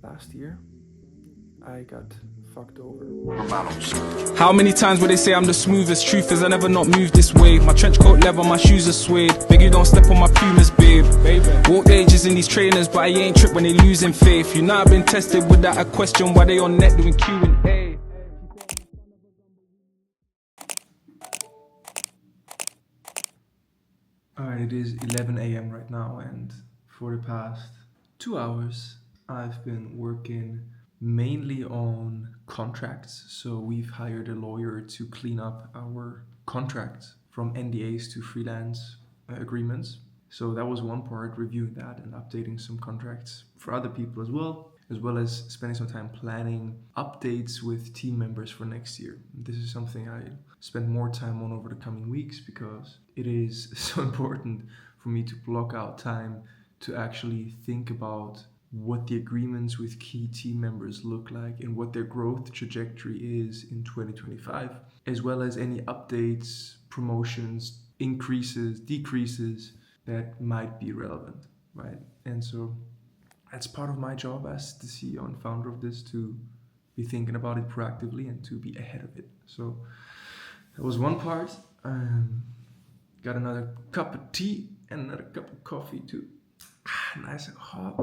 last year, I got fucked over. Hermanos. How many times will they say I'm the smoothest? Truth is I never not moved this way. My trench coat leather, my shoes are suede. Beg you don't step on my Pumas, babe. Walked ages in these trainers, but I ain't tripped when they losing faith. You know I've been tested without a question. Why they on net doing Q&A? Alright, it is 11 a.m. right now, and for the past 2 hours I've been working mainly on contracts. So we've hired a lawyer to clean up our contracts from NDAs to freelance agreements. So that was one part, reviewing that and updating some contracts for other people as well as spending some time planning updates with team members for next year. This is something I spend more time on over the coming weeks because it is so important for me to block out time to actually think about what the agreements with key team members look like and what their growth trajectory is in 2025, as well as any updates, promotions, increases, decreases that might be relevant, right? And so that's part of my job as the CEO and founder of this, to be thinking about it proactively and to be ahead of it. So that was one part. Got another cup of tea and another cup of coffee too. Nice and hot.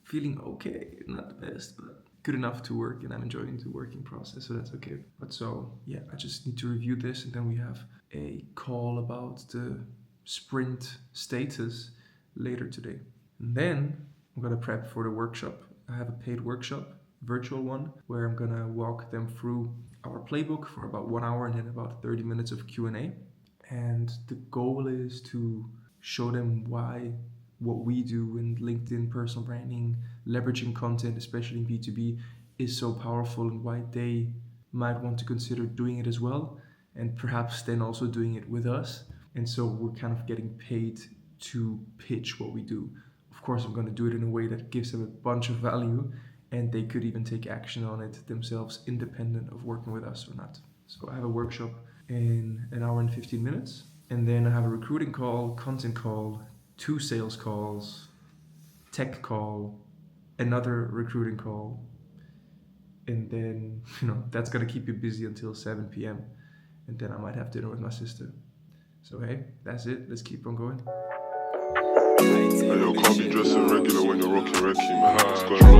Feeling okay, not the best, but good enough to work, and I'm enjoying the working process, so that's okay. But so yeah, I just need to review this, and then we have a call about the sprint status later today. And then I'm gonna prep for the workshop. I have a paid workshop, virtual one, where I'm gonna walk them through our playbook for about 1 hour and then about 30 minutes of Q&A. And the goal is to show them why what we do in LinkedIn personal branding, leveraging content, especially in B2B, is so powerful, and why they might want to consider doing it as well, and perhaps then also doing it with us. And so we're kind of getting paid to pitch what we do. Of course, I'm going to do it in a way that gives them a bunch of value, and they could even take action on it themselves, independent of working with us or not. So I have a workshop in 1 hour and 15 minutes, and then I have a recruiting call, content call, 2 sales calls, tech call, another recruiting call, and then that's gonna keep you busy until 7 p.m. and then I might have dinner with my sister. So hey, that's it. Let's keep on going. Hey, yo, can't be dressing regular when you're rocking Recky, man. What's going on?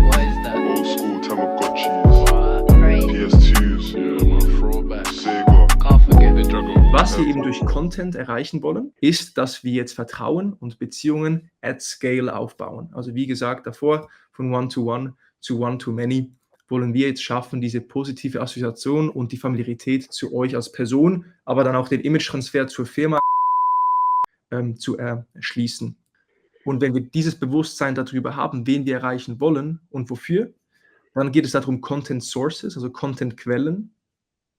What is that? Old school Tamagotchis, Crazy. PS2s, yeah, man. Throwback. Sega. Can't forget the Dragon. Was wir eben durch Content erreichen wollen, ist, dass wir jetzt Vertrauen und Beziehungen at scale aufbauen. Also wie gesagt davor, von One-to-One zu One-to-Many wollen wir jetzt schaffen, diese positive Assoziation und die Familiarität zu euch als Person, aber dann auch den Image-Transfer zur Firma zu erschließen. Und wenn wir dieses Bewusstsein darüber haben, wen wir erreichen wollen und wofür, dann geht es darum, Content Sources, also Content-Quellen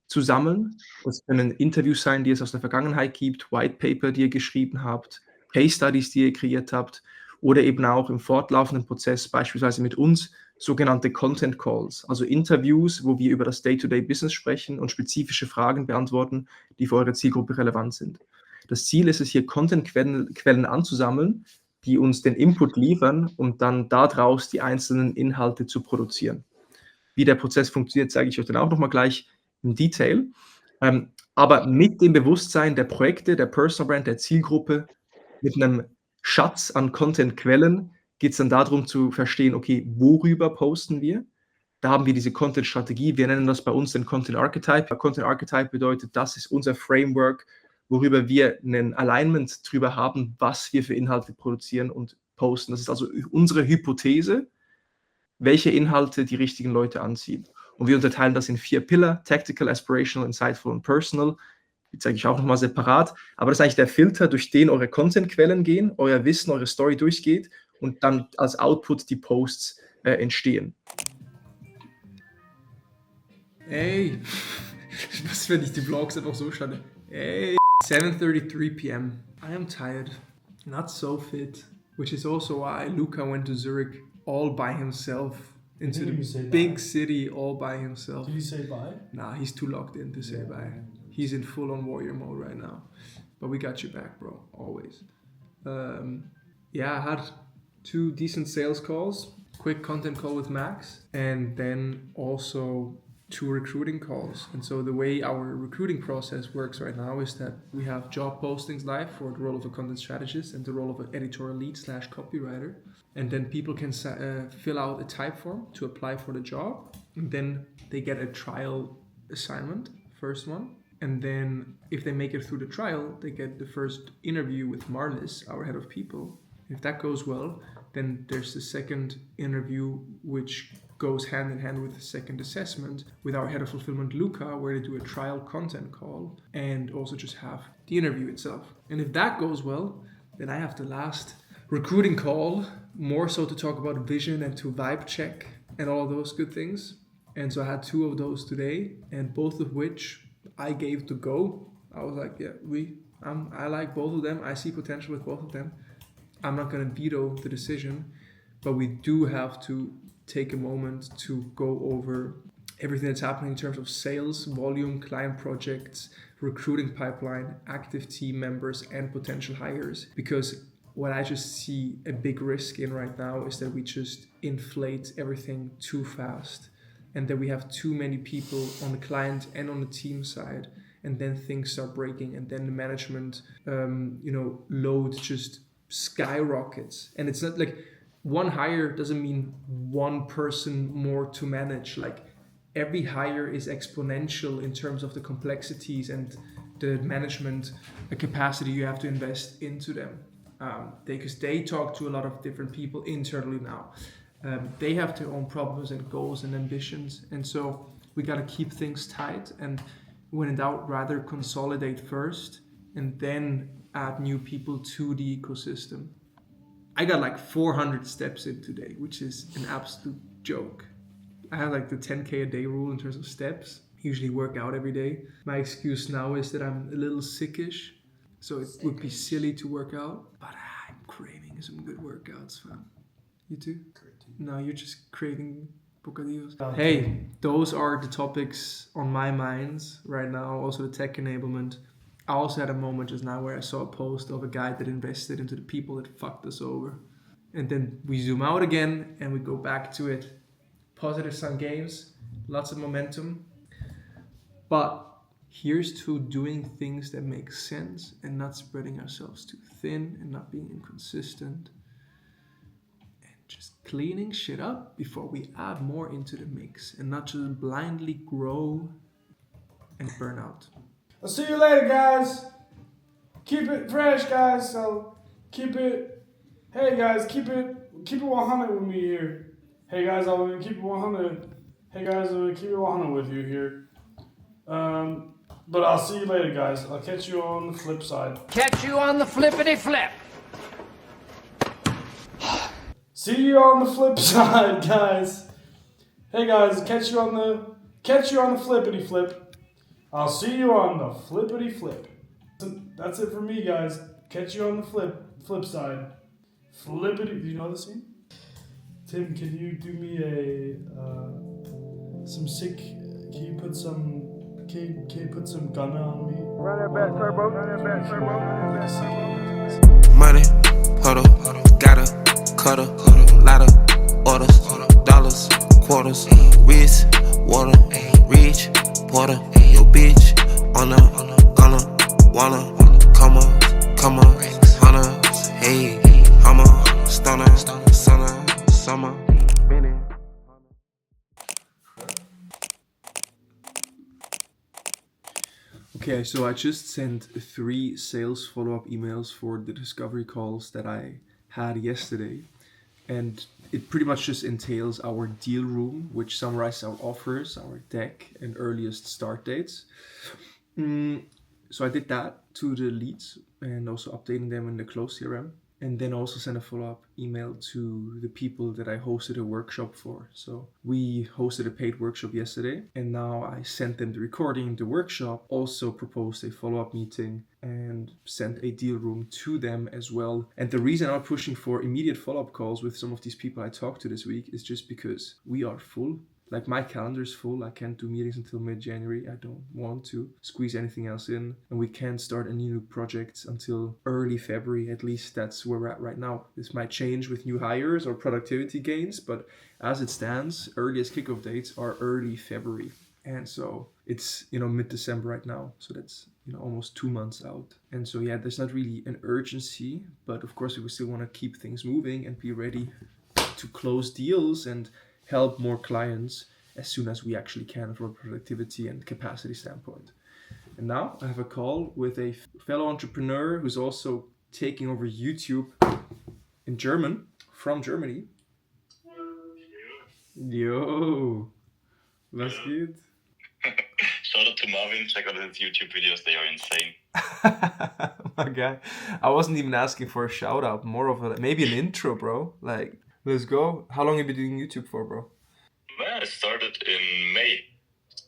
zu sammeln. Das können Interviews sein, die es aus der Vergangenheit gibt, White Paper, die ihr geschrieben habt, Case Studies, die ihr kreiert habt, oder eben auch im fortlaufenden Prozess, beispielsweise mit uns, sogenannte Content Calls, also Interviews, wo wir über das Day-to-Day-Business sprechen und spezifische Fragen beantworten, die für eure Zielgruppe relevant sind. Das Ziel ist es, hier Content-Quellen anzusammeln, die uns den Input liefern und dann daraus die einzelnen Inhalte zu produzieren. Wie der Prozess funktioniert, zeige ich euch dann auch nochmal gleich im Detail. Aber mit dem Bewusstsein der Projekte, der Personal Brand, der Zielgruppe, mit einem Schatz an Content-Quellen geht es dann darum zu verstehen, okay, worüber posten wir? Da haben wir diese Content-Strategie. Wir nennen das bei uns den Content Archetype. Content Archetype bedeutet, das ist unser Framework, worüber wir einen Alignment drüber haben, was wir für Inhalte produzieren und posten. Das ist also unsere Hypothese, welche Inhalte die richtigen Leute anziehen. Und wir unterteilen das in 4 Pillar: Tactical, Aspirational, Insightful und Personal. Die zeige ich auch nochmal separat. Aber das ist eigentlich der Filter, durch den eure Content-Quellen gehen, euer Wissen, eure Story durchgeht und dann als Output die Posts entstehen. Ey, was, wenn ich die Vlogs einfach so starte? Ey, 7:33 p.m. I am tired, not so fit, which is also why Luca went to Zurich all by himself into the big city all by himself. Did you say bye? Nah, he's too locked in to say bye. He's in full-on warrior mode right now. But we got your back, bro, always. Yeah, I had 2 decent sales calls. quick content call with Max, and then also 2 recruiting calls. And so the way our recruiting process works right now is that we have job postings live for the role of a content strategist and the role of an editorial lead / copywriter. And then people can fill out a type form to apply for the job. And then they get a trial assignment, first one. And then if they make it through the trial, they get the first interview with Marlis, our head of people. If that goes well, then there's the second interview, which goes hand in hand with the second assessment with our head of fulfillment, Luca, where they do a trial content call and also just have the interview itself. And if that goes well, then I have the last recruiting call, more so to talk about vision and to vibe check and all those good things. And so I had 2 of those today, and both of which I gave to go. I was like, yeah, I like both of them. I see potential with both of them. I'm not going to veto the decision, but we do have to take a moment to go over everything that's happening in terms of sales, volume, client projects, recruiting pipeline, active team members, and potential hires. Because what I just see a big risk in right now is that we just inflate everything too fast, and that we have too many people on the client and on the team side, and then things start breaking, and then the management load just skyrockets. And it's not like one hire doesn't mean one person more to manage. Like every hire is exponential in terms of the complexities and the management capacity you have to invest into them, because they talk to a lot of different people internally now. They have their own problems and goals and ambitions, and so we got to keep things tight, and when in doubt, rather consolidate first and then add new people to the ecosystem. I got like 400 steps in today, which is an absolute joke. I have like the 10K a day rule in terms of steps. Usually work out every day. My excuse now is that I'm a little sickish, so it would be silly to work out, but I'm craving some good workouts, fam. You too? No, you're just craving bocadillos. Hey, those are the topics on my mind right now. Also the tech enablement. I also had a moment just now where I saw a post of a guy that invested into the people that fucked us over. And then we zoom out again and we go back to it. Positive sum games, lots of momentum. But here's to doing things that make sense and not spreading ourselves too thin and not being inconsistent. And just cleaning shit up before we add more into the mix and not just blindly grow and burn out. I'll see you later, guys. Keep it fresh, guys. So keep it. Hey, guys, keep it 100 with me here. Hey, guys, I'm gonna keep it 100. Hey, guys, I'm gonna keep it 100 with you here. But I'll see you later, guys. I'll catch you on the flip side. Catch you on the flippity flip. See you on the flip side, guys. Hey, guys, catch you on the flippity flip. I'll see you on the flippity flip. That's it for me, guys. Catch you on the flip side. Flippity. Do you know the scene? Tim, can you do me some sick? Can you put some gunner on me? Run that back, turbo. Money, huddle, gotta, cuddle, lot of orders, dollars, quarters, wrist, water, reach, porter, your bitch, on the, gonna, wanna, come on, hunter, hey, hummer, stunner, summer, Benny. Okay, so I just sent 3 sales follow-up emails for the discovery calls that I had yesterday. And it pretty much just entails our deal room, which summarizes our offers, our deck, and earliest start dates. So I did that to the leads and also updating them in the close CRM. And then also sent a follow-up email to the people that I hosted a workshop for. So we hosted a paid workshop yesterday, and now I sent them the recording, the workshop, also proposed a follow-up meeting and sent a deal room to them as well. And the reason I'm pushing for immediate follow-up calls with some of these people I talked to this week is just because we are full. like my calendar's full. I can't do meetings until mid-January. I don't want to squeeze anything else in, and we can't start any new projects until early February. At least that's where we're at right now. This might change with new hires or productivity gains, but as it stands, earliest kickoff dates are early February. And so it's, mid-December right now. So that's, almost 2 months out. And so, yeah, there's not really an urgency, but of course we still want to keep things moving and be ready to close deals and help more clients as soon as we actually can from a productivity and capacity standpoint. And now I have a call with a fellow entrepreneur who's also taking over YouTube in German, from Germany. Yo, was geht? Shout out to Marvin, check out his YouTube videos, they are insane. My guy, I wasn't even asking for a shout out, more of maybe an intro, bro. Like, let's go. How long have you been doing YouTube for, bro? Well, I started in May,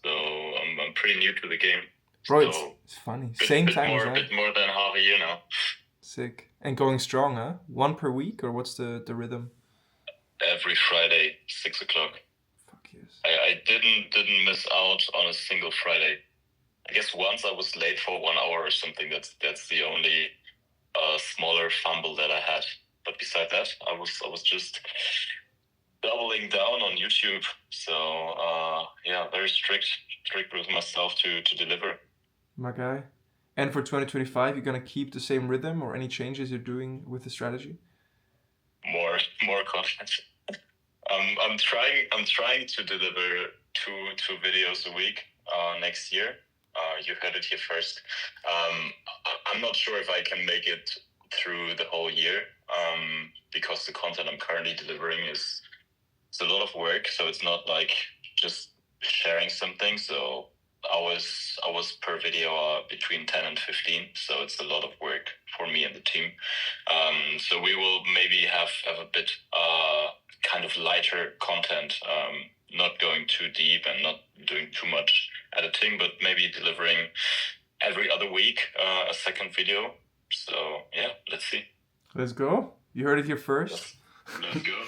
so I'm pretty new to the game. Bro, so it's funny. Same time as A bit more than half a year now. Sick. And going strong, huh? 1 per week, or what's the rhythm? Every Friday, 6 o'clock. Fuck yes. I didn't miss out on a single Friday. I guess once I was late for 1 hour or something. That's the only smaller fumble that I had. But beside that, I was just doubling down on YouTube. So very strict with myself to deliver. My guy. And for 2025, you're gonna keep the same rhythm, or any changes you're doing with the strategy? More content. I'm trying to deliver two videos a week next year. You heard it here first. I'm not sure if I can make it through the whole year because the content I'm currently delivering is a lot of work. So it's not like just sharing something. So hours per video are between 10 and 15. So it's a lot of work for me and the team. So we will maybe have a bit kind of lighter content, not going too deep and not doing too much editing, but maybe delivering every other week a second video. So yeah, let's see. Let's go. You heard it here first. Let's go.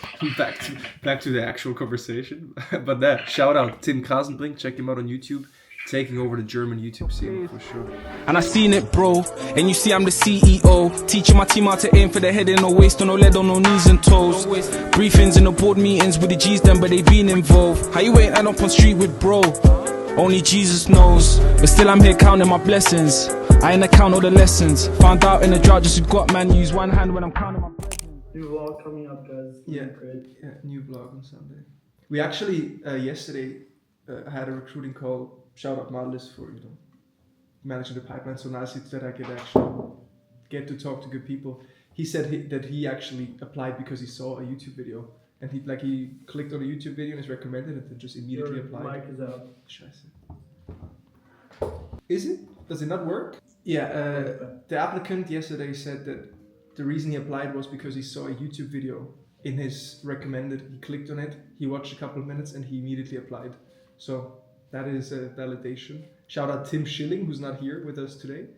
back to the actual conversation. But that shout out Tim Krasenbrink. Check him out on YouTube. Taking over the German YouTube scene for sure. And I seen it, bro. And you see I'm the CEO, teaching my team how to aim for the head and no waist, on no lead, on no knees and toes. Briefings in the board meetings with the G's done, but they been involved. How you ain't end up on street with bro? Only Jesus knows. But still I'm here counting my blessings. I ain't account all the lessons. Found out in the drought, just got man use one hand when I'm counting my blessings. New vlog coming up, guys. Yeah, new vlog on Sunday. We actually yesterday had a recruiting call. Shout out Marlis for managing the pipeline so nicely that I could actually get to talk to good people. He said that he actually applied because he saw a YouTube video, and he clicked on a YouTube video and is recommended it and just immediately applied. Mic is out. Scheiße. Is it? Does it not work? Yeah. The applicant yesterday said that the reason he applied was because he saw a YouTube video in his recommended. He clicked on it. He watched a couple of minutes and he immediately applied. So. That is a validation. Shout out Tim Schilling, who's not here with us today,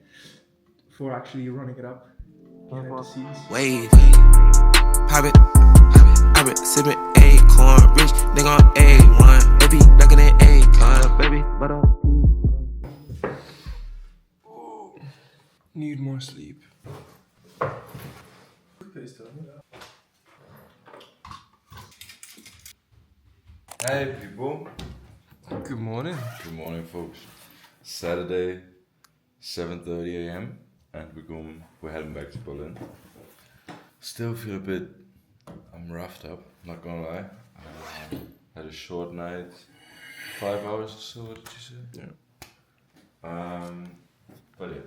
for actually running it up behind the scenes. Wave, pop it, sippin' acorn, rich nigga on A1, baby, blacker than A-Con, baby, butter. Need more sleep. Hey people. Good morning. Good morning, folks. Saturday, 7:30 a.m. and we're heading back to Berlin. Still feel a bit, I'm roughed up, not gonna lie. Had a short night, 5 hours or so, what did you say? Yeah. But yeah,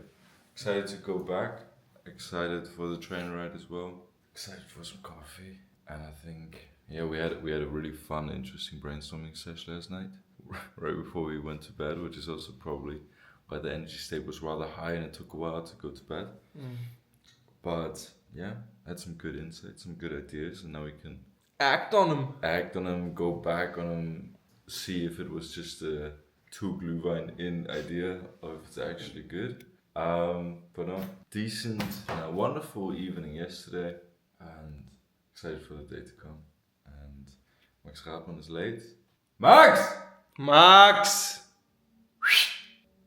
excited to go back, excited for the train ride as well, excited for some coffee, and I think, yeah, we had a really fun, interesting brainstorming session last night. Right before we went to bed, which is also probably why the energy state was rather high and it took a while to go to bed. But yeah, had some good insights, some good ideas, and now we can act on them, go back on them, see if it was just a two Glühwein in idea or if it's actually good. But no, decent, wonderful evening yesterday, and excited for the day to come. And Max Rathmann is late. Max! Max!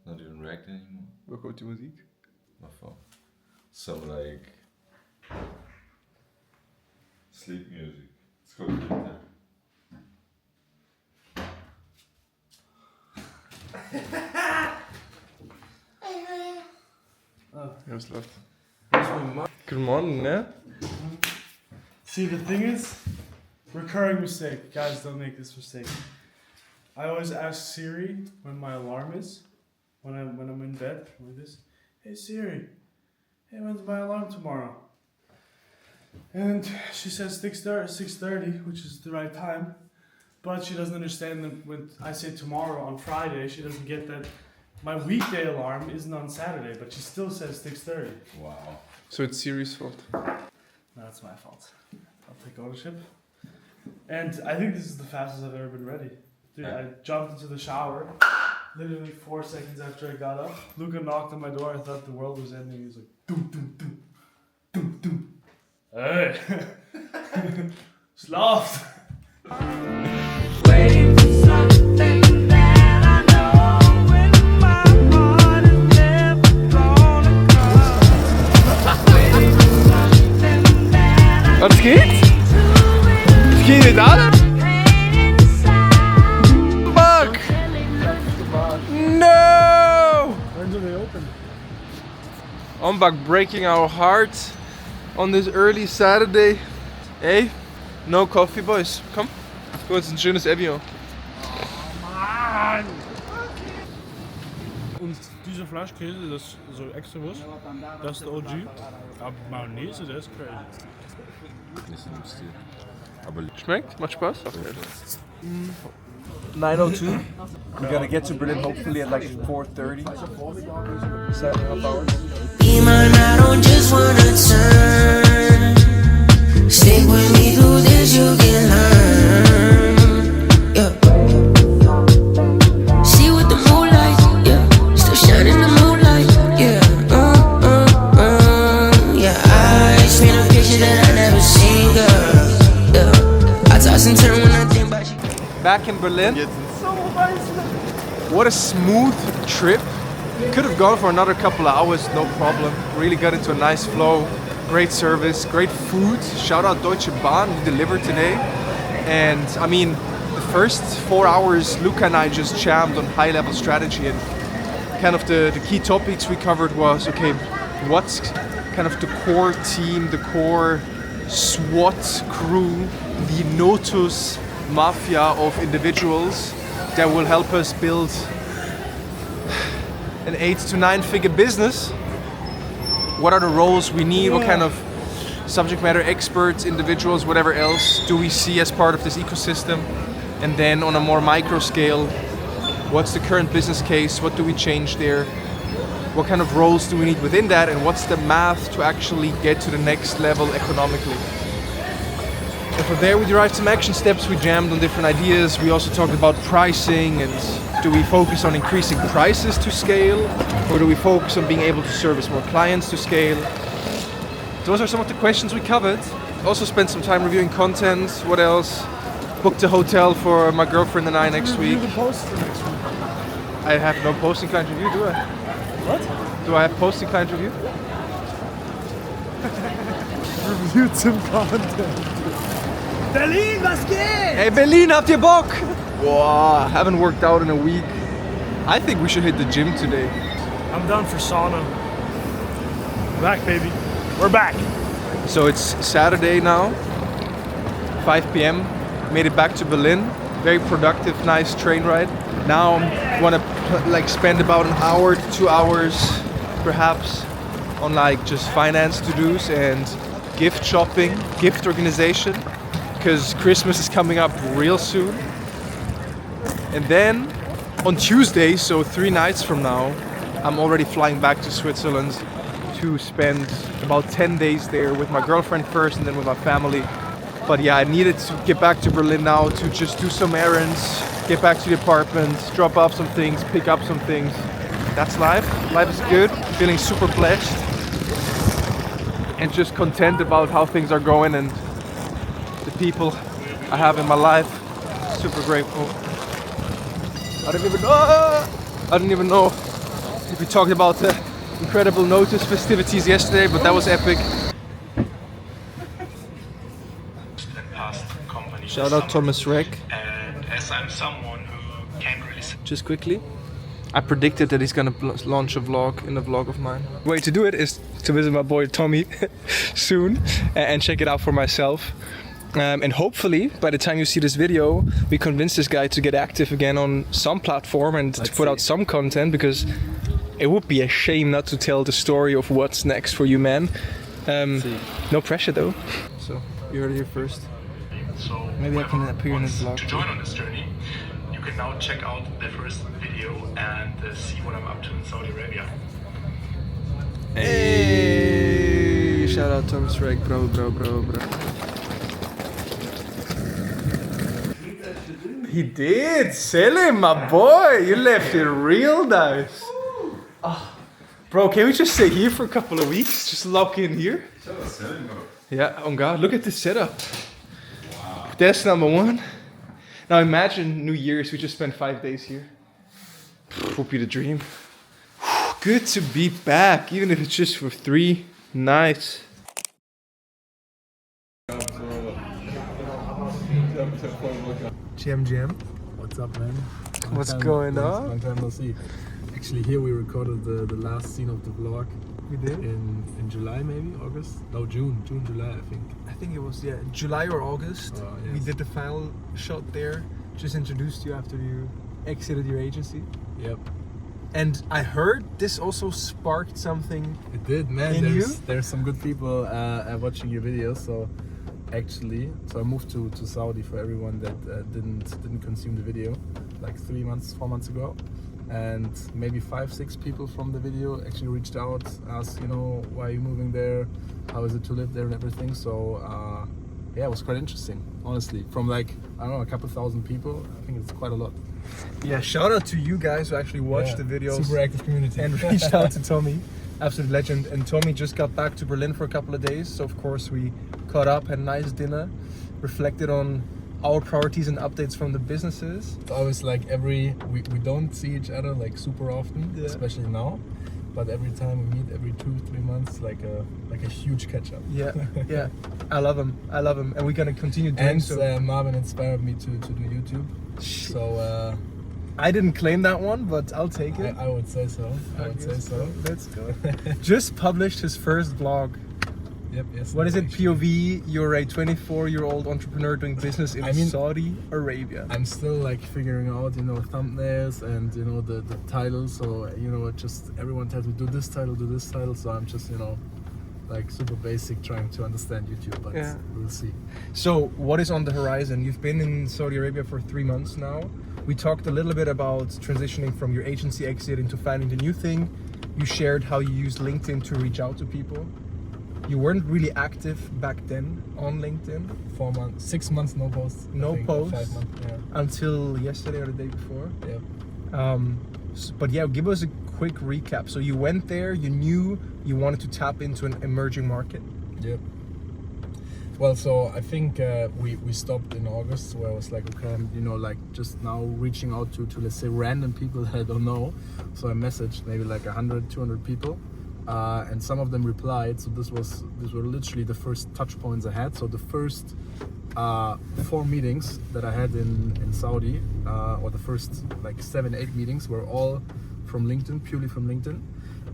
Not even react anymore. Waar komt die muziek? My phone. Some like sleep music. It's called guitar. Heel slecht. Good morning, né? See, the thing is, recurring mistake. Guys, don't make this mistake. I always ask Siri when my alarm is, when I'm in bed, like this. Hey Siri, hey, when's my alarm tomorrow? And she says 6:30, which is the right time. But she doesn't understand that when I say tomorrow on Friday, she doesn't get that my weekday alarm isn't on Saturday, but she still says 6:30. Wow. So it's Siri's fault. No, it's my fault. I'll take ownership. And I think this is the fastest I've ever been ready. Dude, I jumped into the shower, literally 4 seconds after I got up. Luca knocked on my door. I thought the world was ending. He was like, doom, doom, doom, doom, doom. Hey! Slaft! Waiting for something that I know when my heart is never gonna come. Waiting for something that I Wat geht? Was geht dit aan? Fuck! No! When do they open? Ombak breaking our heart on this early Saturday. Hey, no coffee, boys. Komm, für uns ein schönes Evian. Und diese Flasche Käse, das ist so extra was. Das ist der OG. Aber Mayonnaise, der ist crazy. Nicht im Stil. Aber Schmeckt? Macht Spaß? Okay. 9:02. We're gonna get to Berlin hopefully at like 4:30. 7.5 hours. Be mine, I don't just wanna turn. Stick with me through this, you can learn. Yeah. See with the moonlight, yeah. Still shining the moonlight, yeah. Yeah. I paint a picture that I never seen, girl. Yeah. I toss and turn when I think about you. Back in Berlin. What a smooth trip. Could have gone for another couple of hours, no problem. Really got into a nice flow. Great service, great food. Shout out Deutsche Bahn, we delivered today. And I mean, the first 4 hours, Luca and I just jammed on high level strategy, and kind of the key topics we covered was, okay, what's kind of the core team, the core SWAT crew, the notus mafia of individuals that will help us build an 8 to 9 figure business. What are the roles we need? What kind of subject matter experts, individuals, whatever else do we see as part of this ecosystem? And then on a more micro scale, what's the current business case? What do we change there? What kind of roles do we need within that? And what's the math to actually get to the next level economically? And from there we derived some action steps, we jammed on different ideas. We also talked about pricing, and do we focus on increasing prices to scale? Or do we focus on being able to service more clients to scale? Those are some of the questions we covered. Also spent some time reviewing content. What else? Booked a hotel for my girlfriend and I next week. The post for next week. I have no posting client review, do I? What? Do I have posting client review? Review some content. Berlin, was geht? Hey Berlin, habt ihr Bock? Boah, haven't worked out in a week. I think we should hit the gym today. I'm done for sauna. Back, baby. We're back. So it's Saturday now, 5 p.m. Made it back to Berlin. Very productive, nice train ride. Now I want to spend about an hour to 2 hours, perhaps, on just finance to-dos and gift shopping, gift organization, because Christmas is coming up real soon. And then on Tuesday, so 3 nights from now, I'm already flying back to Switzerland to spend about 10 days there with my girlfriend first and then with my family. But yeah, I needed to get back to Berlin now to just do some errands, get back to the apartment, drop off some things, pick up some things. That's life. Life is good. Feeling super blessed and just content about how things are going and the people I have in my life. Super grateful. I don't even know if we talked about the incredible Notus festivities yesterday, but that was epic. Shout out Thomas Reeck. And as I'm someone who can't really Just quickly, I predicted that he's gonna launch a vlog in a vlog of mine. The way to do it is to visit my boy Tommy soon and check it out for myself. And hopefully, by the time you see this video, we convince this guy to get active again on some platform and to put out some content, because it would be a shame not to tell the story of what's next for you, man. No pressure though. So, you heard it here first. So Maybe I can appear in this vlog. to join on this journey, you can now check out the first video and see what I'm up to in Saudi Arabia. Hey! Shout out Thomas Reeck, bro. He did! Selim, my boy! You left it real nice. Oh. Bro, can we just stay here for a couple of weeks? Just lock in here? Yeah, oh God, look at this setup. Wow. That's number one. Now imagine New Year's, we just spent 5 days here. Would be the dream. Good to be back, even if it's just for 3 nights. GM. What's up, man? What's going on? Long time no see. Actually, here we recorded the last scene of the vlog. We did? In July, maybe? August? No, June, July, I think. I think it was, yeah, July or August. Yes. We did the final shot there. Just introduced you after you exited your agency. Yep. And I heard this also sparked something. It did, man. In There's some good people watching your videos. So actually, I moved to Saudi, for everyone that didn't consume the video, like 4 months ago. And maybe 5-6 people from the video actually reached out, asked, why are you moving there? How is it to live there and everything? So yeah, it was quite interesting, honestly. From like, I don't know, a couple thousand people, I think it's quite a lot. Yeah, shout out to you guys who actually watched the videos. Super active community. And reached out to Tommy, absolute legend. And Tommy just got back to Berlin for a couple of days. So of course we caught up, had a nice dinner, reflected on our priorities and updates from the businesses. It's always like we don't see each other like super often, especially now. But every time we meet, every 2-3 months, like a huge catch up. Yeah. I love him. And we're gonna continue doing so. And Marvin inspired me to do YouTube. So I didn't claim that one, but I'll take it. I would say so. Let's go. Just published his first vlog. Yep, yes. What is it? POV, you're a 24-year-old entrepreneur doing business in Saudi Arabia. I'm still like figuring out, thumbnails and the title. So just everyone tells me do this title. So I'm just like super basic, trying to understand YouTube, but we'll see. So what is on the horizon? You've been in Saudi Arabia for 3 months now. We talked a little bit about transitioning from your agency exit into finding the new thing. You shared how you used LinkedIn to reach out to people. You weren't really active back then on LinkedIn. 4 months, 6 months, no posts. No posts. 5 months, yeah. Until yesterday or the day before. Yep. But yeah, give us a quick recap. So you went there, you knew you wanted to tap into an emerging market. Yep. Well, so I think we stopped in August, where I was like, okay, like just now reaching out to let's say random people that I don't know. So I messaged maybe like 100, 200 people. And some of them replied. So these were literally the first touch points I had. So the first 4 meetings that I had in Saudi, or the first like 7-8 meetings, were all from LinkedIn, purely from LinkedIn.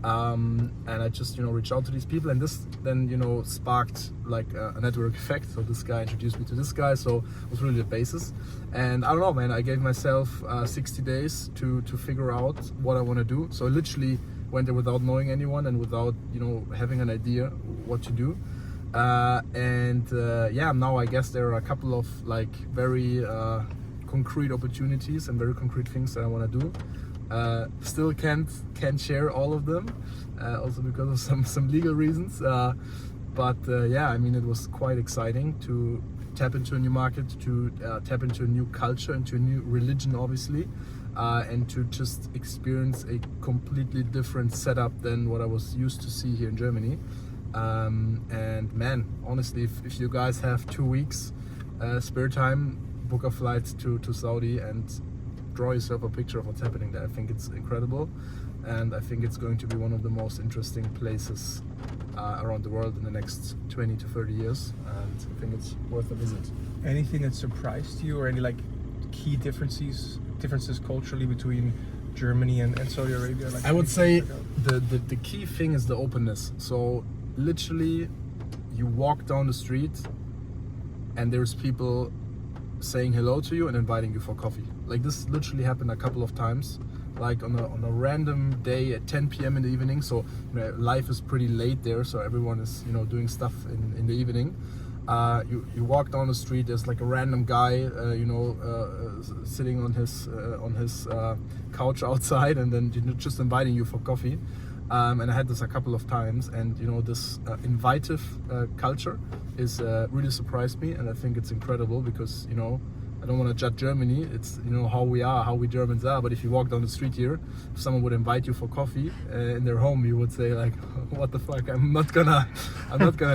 And I just reached out to these people, and this then sparked like a network effect. So this guy introduced me to this guy, so it was really the basis. And I don't know, man, I gave myself 60 days to figure out what I want to do. So I literally went there without knowing anyone and without having an idea what to do. Yeah, now I guess there are a couple of like very concrete opportunities and very concrete things that I want to do. Still can't share all of them, also because of some legal reasons. But yeah, I mean, it was quite exciting to tap into a new market, to tap into a new culture, into a new religion, obviously, and to just experience a completely different setup than what I was used to see here in Germany. And man, honestly, if you guys have 2 weeks spare time, book a flight to Saudi and draw yourself a picture of what's happening there. I think it's incredible, and I think it's going to be one of the most interesting places around the world in the next 20 to 30 years, and I think it's worth a visit. Anything that surprised you, or any like key differences culturally between Germany and Saudi Arabia? Like, I would say the key thing is the openness. So literally, you walk down the street and there's people saying hello to you and inviting you for coffee. Like this literally happened a couple of times, like on a random day at 10 p.m. in the evening. So life is pretty late there, so everyone is doing stuff in the evening. You walk down the street, there's like a random guy sitting on his couch outside, and then just inviting you for coffee. And I had this a couple of times, and this invitive culture is really surprised me, and I think it's incredible because I don't want to judge Germany. It's how we Germans are. But if you walk down the street here, if someone would invite you for coffee in their home, you would say like, "What the fuck? I'm not gonna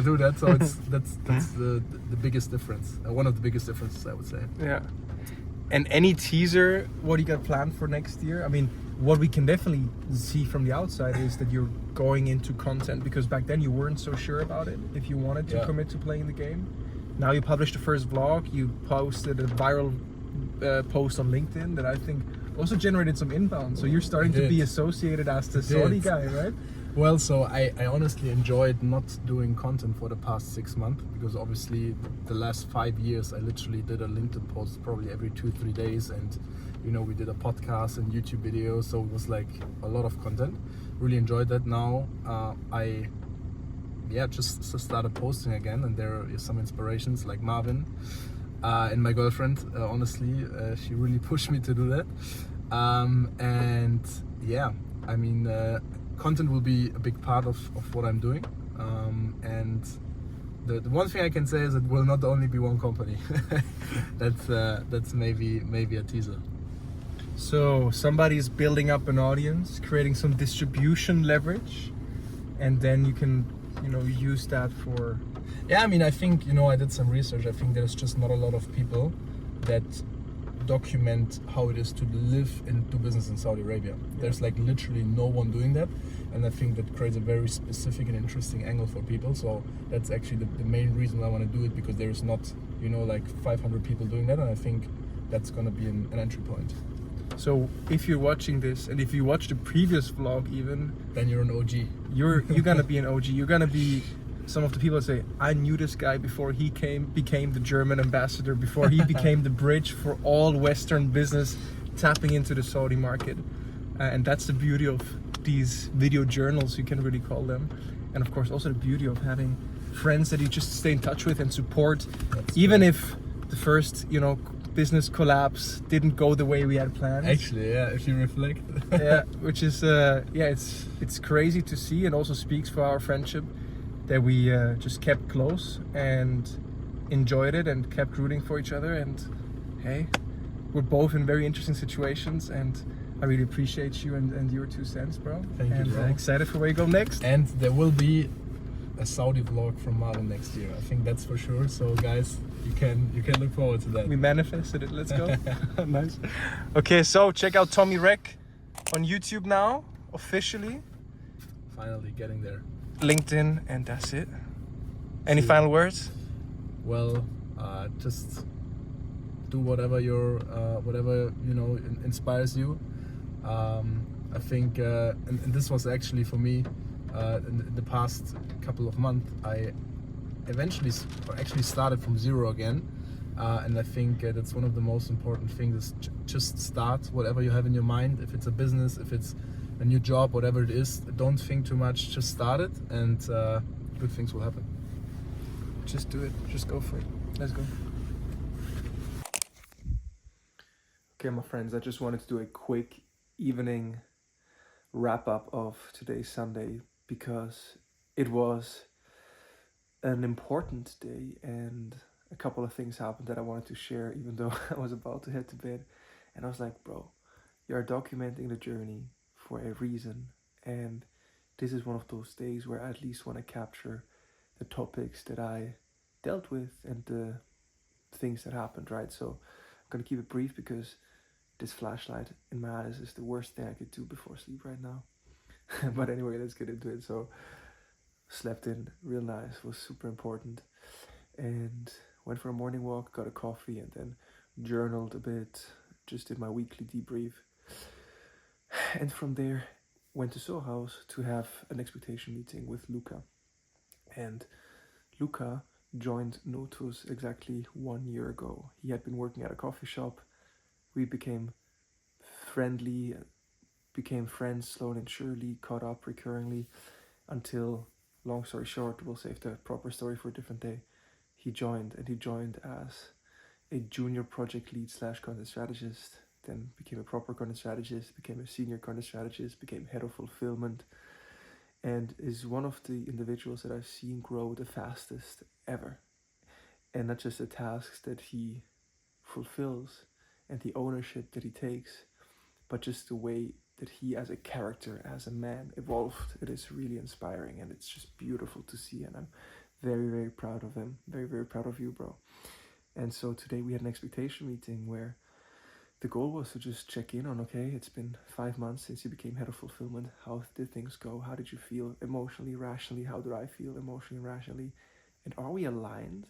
do that." So that's the biggest difference. One of the biggest differences, I would say. Yeah. And any teaser? What do you got planned for next year? I mean, what we can definitely see from the outside is that you're going into content, because back then you weren't so sure about it if you wanted to commit to playing the game. Now you published the first vlog, you posted a viral post on LinkedIn that I think also generated some inbound. So you're starting to be associated as the Saudi guy, right? Well, so I honestly enjoyed not doing content for the past 6 months, because obviously the last 5 years I literally did a LinkedIn post probably every 2-3 days, and we did a podcast and YouTube videos, so it was like a lot of content. Really enjoyed that. Now I just started posting again, and there is some inspirations like Marvin and my girlfriend. Honestly, she really pushed me to do that. And yeah, I mean, content will be a big part of what I'm doing. And the one thing I can say is it will not only be one company. That's maybe a teaser. So somebody's building up an audience, creating some distribution leverage, and then you can use that for... Yeah, I mean, I think, I did some research. I think there's just not a lot of people that document how it is to live and do business in Saudi Arabia. There's like literally no one doing that, and I think that creates a very specific and interesting angle for people. So that's actually the main reason I want to do it, because there's not, like 500 people doing that, and I think that's gonna be an entry point. So if you're watching this, and if you watched the previous vlog even, then you're an OG. You're gonna be an OG. You're gonna be some of the people that say, I knew this guy before he became the German ambassador, before he became the bridge for all Western business tapping into the Saudi market. And that's the beauty of these video journals, you can really call them. And of course also the beauty of having friends that you just stay in touch with and support. Even if the first, business collapse didn't go the way we had planned. Actually, yeah, if you reflect. Yeah, which is it's crazy to see, and also speaks for our friendship that we just kept close and enjoyed it and kept rooting for each other. And hey, we're both in very interesting situations, and I really appreciate you and your 2 cents, bro. Thank you, bro. Excited for where you go next. And there will be a Saudi vlog from Marvin next year. I think that's for sure. So guys, you can look forward to that. We manifested it. Let's go. Nice. Okay, so check out Tommy Reeck on YouTube now, officially. Finally getting there. LinkedIn, and that's it. Any final words? Well, just do whatever inspires you. I think, and this was actually for me. In the past couple of months, I actually started from zero again, and I think that's one of the most important things, is just start whatever you have in your mind. If it's a business, if it's a new job, whatever it is, don't think too much, just start it, and good things will happen. Just do it, just go for it. Let's go. Okay, my friends, I just wanted to do a quick evening wrap up of today's Sunday, because it was an important day and a couple of things happened that I wanted to share, even though I was about to head to bed. And I was like, bro, you're documenting the journey for a reason, and this is one of those days where I at least want to capture the topics that I dealt with and the things that happened, right? So I'm gonna keep it brief, because This flashlight in my eyes is the worst thing I could do before sleep right now. But anyway, let's get into it. So, slept in real nice, was super important. And went for a morning walk, got a coffee, and then journaled a bit, just did my weekly debrief. And from there, went to Soho House to have an expectation meeting with Luca. And Luca joined Notus exactly 1 year ago. He had been working at a coffee shop. We became friendly, became friends slowly and surely, caught up recurringly until, long story short, we'll save the proper story for a different day. He joined as a junior project lead / content strategist, then became a proper content strategist, became a senior content strategist, became head of fulfillment, and is one of the individuals that I've seen grow the fastest ever. And not just the tasks that he fulfills and the ownership that he takes, but just the way that he as a character, as a man, evolved. It is really inspiring, and it's just beautiful to see, and I'm very, very proud of him. Very, very proud of you, bro. And so today we had an expectation meeting where the goal was to just check in on, okay, it's been 5 months since you became head of fulfillment. How did things go? How did you feel emotionally, rationally? How do I feel emotionally, rationally? And are we aligned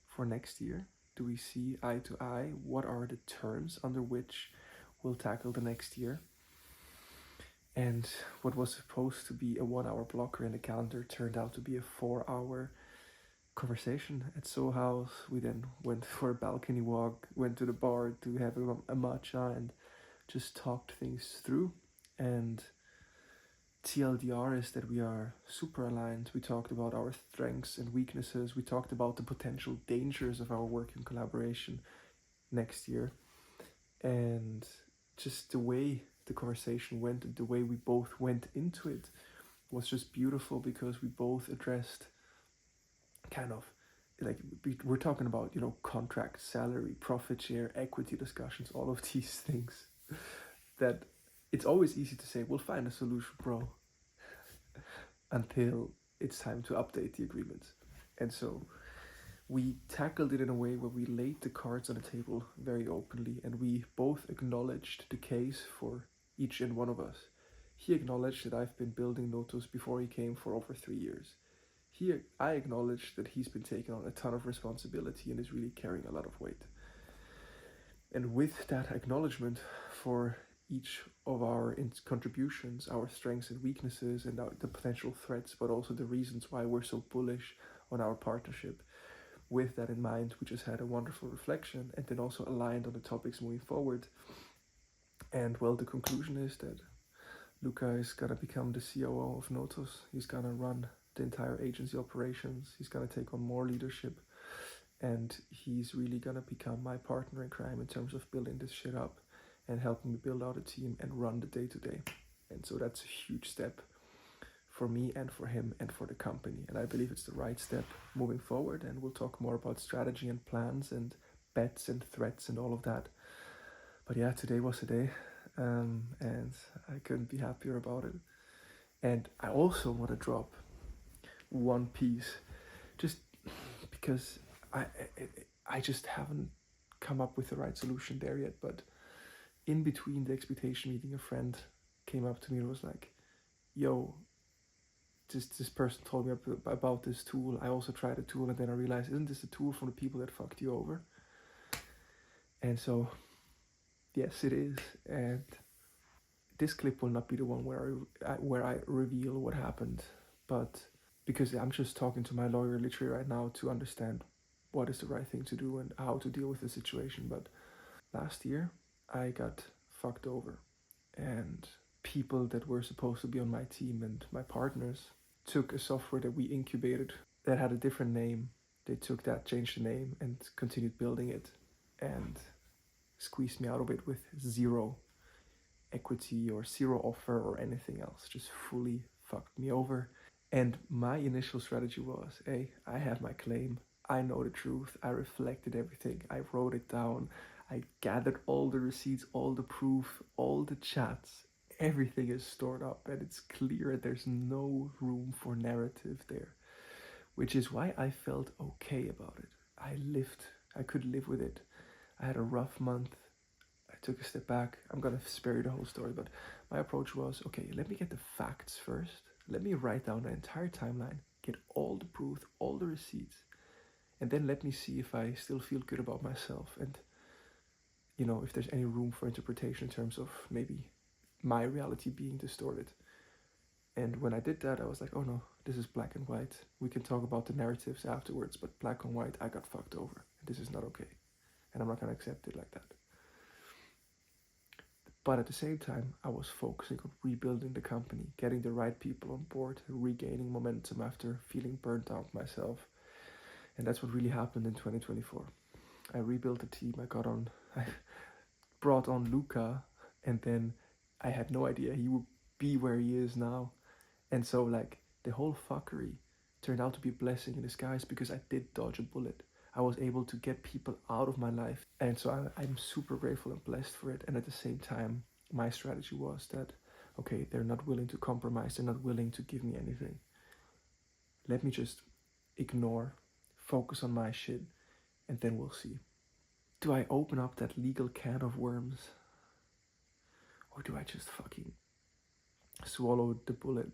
for next year? Do we see eye to eye? What are the terms under which we'll tackle the next year? And what was supposed to be a 1 hour blocker in the calendar turned out to be a 4 hour conversation at Soho House. We then went for a balcony walk, went to the bar to have a matcha and just talked things through. And TLDR is that we are super aligned. We talked about our strengths and weaknesses. We talked about the potential dangers of our work in collaboration next year. And just the way the conversation went and the way we both went into it was just beautiful, because we both addressed kind of like, we're talking about, you know, contract, salary, profit share, equity discussions, all of these things that it's always easy to say, we'll find a solution, bro, until it's time to update the agreement. And so we tackled it in a way where we laid the cards on the table very openly, and we both acknowledged the case for each and one of us. He acknowledged that I've been building Notus before he came for over 3 years. I acknowledge that he's been taking on a ton of responsibility and is really carrying a lot of weight. And with that acknowledgement for each of our contributions, our strengths and weaknesses, and the potential threats, but also the reasons why we're so bullish on our partnership, with that in mind, we just had a wonderful reflection and then also aligned on the topics moving forward. And well, the conclusion is that Luca is gonna become the COO of Notus. He's gonna run the entire agency operations. He's gonna take on more leadership, and he's really gonna become my partner in crime in terms of building this shit up and helping me build out a team and run the day-to-day. And so that's a huge step for me and for him and for the company. And I believe it's the right step moving forward. And we'll talk more about strategy and plans and bets and threats and all of that. But yeah, today was the day, and I couldn't be happier about it. And I also want to drop one piece, just because I just haven't come up with the right solution there yet. But in between the expectation meeting, a friend came up to me and was like, yo, this person told me about this tool. I also tried the tool, and then I realized, isn't this a tool from the people that fucked you over? And so, yes, it is. And this clip will not be the one where I reveal what happened, but because I'm just talking to my lawyer literally right now to understand what is the right thing to do and how to deal with the situation. But last year, I got fucked over, and people that were supposed to be on my team and my partners took a software that we incubated that had a different name. They took that, changed the name, and continued building it, and squeezed me out of it with zero equity or zero offer or anything else. Just fully fucked me over. And my initial strategy was, hey, I have my claim. I know the truth. I reflected everything. I wrote it down. I gathered all the receipts, all the proof, all the chats. Everything is stored up, and it's clear that there's no room for narrative there, which is why I felt okay about it. I could live with it. I had a rough month. took a step back. I'm gonna spare you the whole story, but my approach was, okay, let me get the facts first. Let me write down the entire timeline, get all the proof, all the receipts, and then let me see if I still feel good about myself and, you know, if there's any room for interpretation in terms of maybe my reality being distorted. And when I did that, I was like, oh no, this is black and white. We can talk about the narratives afterwards, but black and white, I got fucked over. This is not okay. And I'm not gonna accept it like that. But at the same time, I was focusing on rebuilding the company, getting the right people on board, regaining momentum after feeling burnt out myself. And that's what really happened in 2024. I rebuilt the team, I brought on Luca, and then I had no idea he would be where he is now. And so like the whole fuckery turned out to be a blessing in disguise because I did dodge a bullet. I was able to get people out of my life. And so I'm super grateful and blessed for it. And at the same time, my strategy was that, okay, they're not willing to compromise. They're not willing to give me anything. Let me just ignore, focus on my shit, and then we'll see. Do I open up that legal can of worms? Or do I just fucking swallow the bullet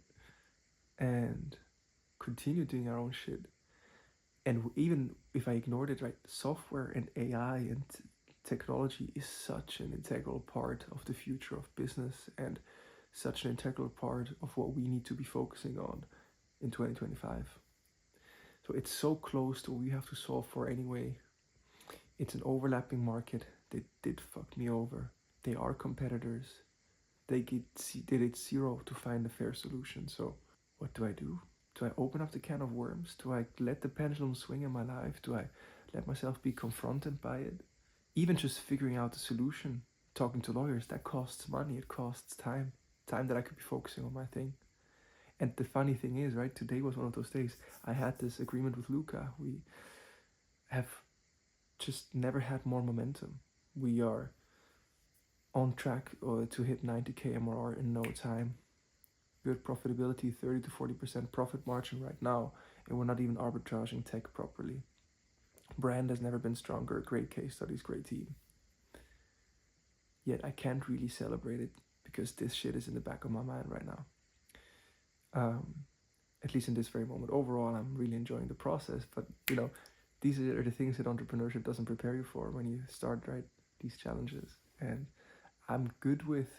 and continue doing our own shit? And even if I ignored it, right, software and AI and technology is such an integral part of the future of business and such an integral part of what we need to be focusing on in 2025. So it's so close to what we have to solve for anyway. It's an overlapping market. They did fuck me over. They are competitors. They did it zero to find a fair solution. So what do? Do I open up the can of worms? Do I let the pendulum swing in my life? Do I let myself be confronted by it? Even just figuring out the solution, talking to lawyers, that costs money, it costs time that I could be focusing on my thing. And the funny thing is, right, today was one of those days. I had this agreement with Luca. We have just never had more momentum. We are on track to hit 90k MRR in no time. Good profitability, 30 to 40% profit margin right now, and we're not even arbitraging tech properly. Brand has never been stronger, great case studies, great team. Yet I can't really celebrate it because this shit is in the back of my mind right now. At least in this very moment. Overall, I'm really enjoying the process, but you know, these are the things that entrepreneurship doesn't prepare you for when you start, right, these challenges. And I'm good with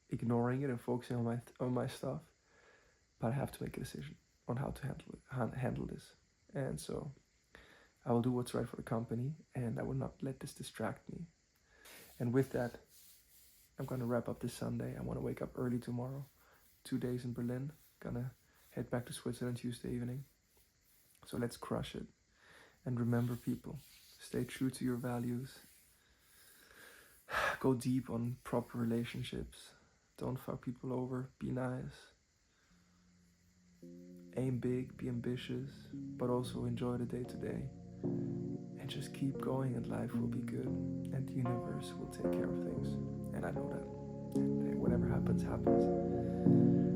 ignoring it and focusing on my stuff, but I have to make a decision on how to handle this. And so I will do what's right for the company, and I will not let this distract me. And with that, I'm gonna wrap up this Sunday. I want to wake up early tomorrow, 2 days in Berlin. Gonna head back to Switzerland Tuesday evening. So let's crush it. And remember, people, stay true to your values. Go deep on proper relationships. Don't fuck people over. Be nice. Aim big, be ambitious, but also enjoy the day to day. And just keep going and life will be good. And the universe will take care of things. And I know that. And whatever happens, happens.